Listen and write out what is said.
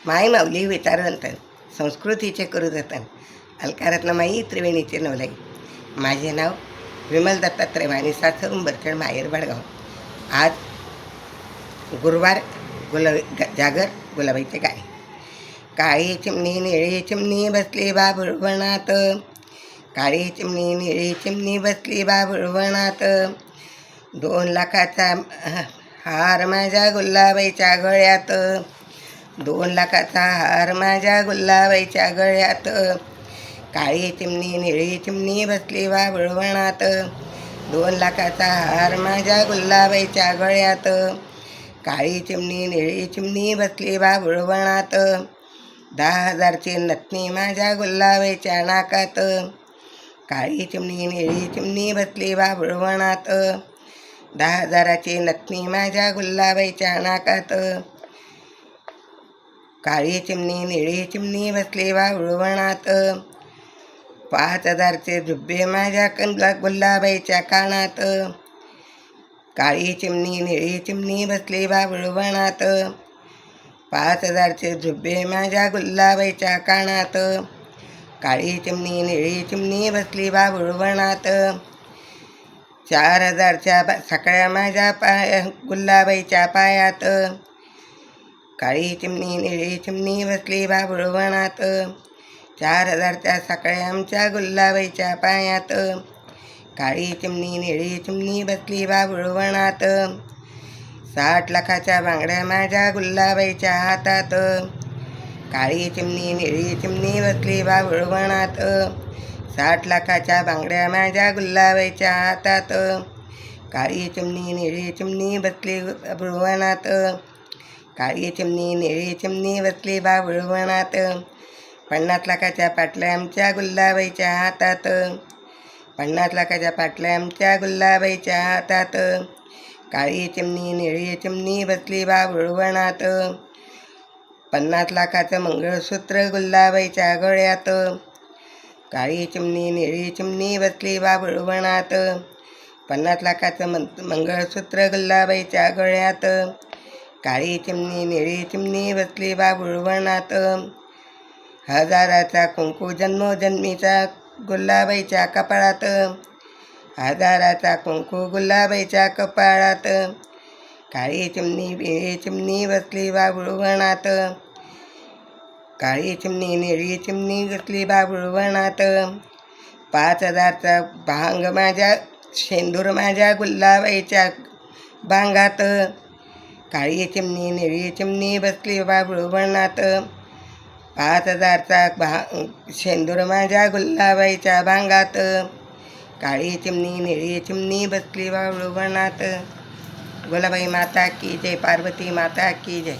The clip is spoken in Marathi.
माय माऊली विचारवंत संस्कृतीचे करू जतन अलकारत्नमाई त्रिवेणीचे नवलाई. माझे नाव विमल दत्तात्रय वाणी सासरून बरचड माहेर बडगाव. आज गुरुवार जागर गुलाबाईचे गाणे. काळी चिमणी निळी चिमणी बसली बाबुळवणात, काळी चिमणी निळी चिमणी बसली बाबुळवणात. 2 लाखाचा हार माझ्या गुलाबाईच्या गळ्यात, 2 लाखाचा हार माझ्या गुलाबाईच्या गळ्यात. काळी चिमणी निळी चिमणी बसली बाबुळवणात, 2 लाखाचा हार माझ्या गुलाबाईच्या गळ्यात. काळी चिमणी निळी चिमणी बसली बाबुळवणात, 10,000ची नथनी माझ्या गुलाबाईच्या नाकात. काळी चिमणी निळी चिमणी बसली बाबुळवणात, 10,000ची नथनी माझ्या गुलाबाईच्या नाकात. काळी चिमणी निळी चिमणी बसली बाबुळवणात, 5,000चे झुब्बे माझ्या गुलाबाईच्या कानात. काळी चिमणी निळी चिमणी बसली बाबुळवणात, 5,000चे झुब्बे माझ्या गुलाबाईच्या कानात. काळी चिमणी निळी चिमणी बसली बाबुळवणात, 4,000च्या सकाळ्या माझ्या गुलाबाईच्या पायात. काळी चिमणी निळी चिमणी बसली बाबुळवणात, 4,000च्या सकाळ्या आमच्या गुलाबाईच्या पायात. काळी चिमणी निळी चिमणी बसली बाबुळवणात, 60 लाखाच्या बांगड्या माझ्या गुलाबाईच्या हातात. काळी चिमणी निळी चिमणी बसली बाबुळवणात, 60 लाखाच्या बांगड्या माझ्या गुलाबाईच्या हातात. काळी चिमणी निळी चिमणी बसली बाबुळवणात, काळी चिमणी निळी चिमणी बसली बाबुळवणात. 50 लाखाच्या पाटल्या आमच्या गुलाबाईच्या हातात, 50 लाखाच्या पाटल्या आमच्या गुलाबाईच्या हातात. काळी चिमणी निळी चिमणी बसली बाबुळवणात, 50 लाखाचं मंगळसूत्र गुलाबाईच्या गळ्यात. काळी चिमणी निळी चिमणी बसली बाबुळवणात, 50 लाखाचं मंगळसूत्र गुलाबाईच्या गळ्यात. काळी चिमणी निळी चिमणी बसली बाबुळवणात, 1000चा कुंकू जन्मोजन्मीचा गुलाबाईच्या कपाळात. 1000चा कुंकू गुलाबाईच्या कपाळात. काळी चिमणी निळी चिमणी बसली बाबुळवणात, काळी चिमणी निळी चिमणी बसली बाबुळवणात. 5,000चा भांग माझ्या शेंदूर माझ्या गुलाबाईच्या भांगात. काळी चिमणी निळी चिमणी बसली बाबुळवणात, 5,000चा शेंदूर माझ्या गुलाबाईच्या भांगात. काळी चिमणी निळी चिमणी बसली बाबुळवणात. गुलाबाई माता की जय, पार्वती माता की जय.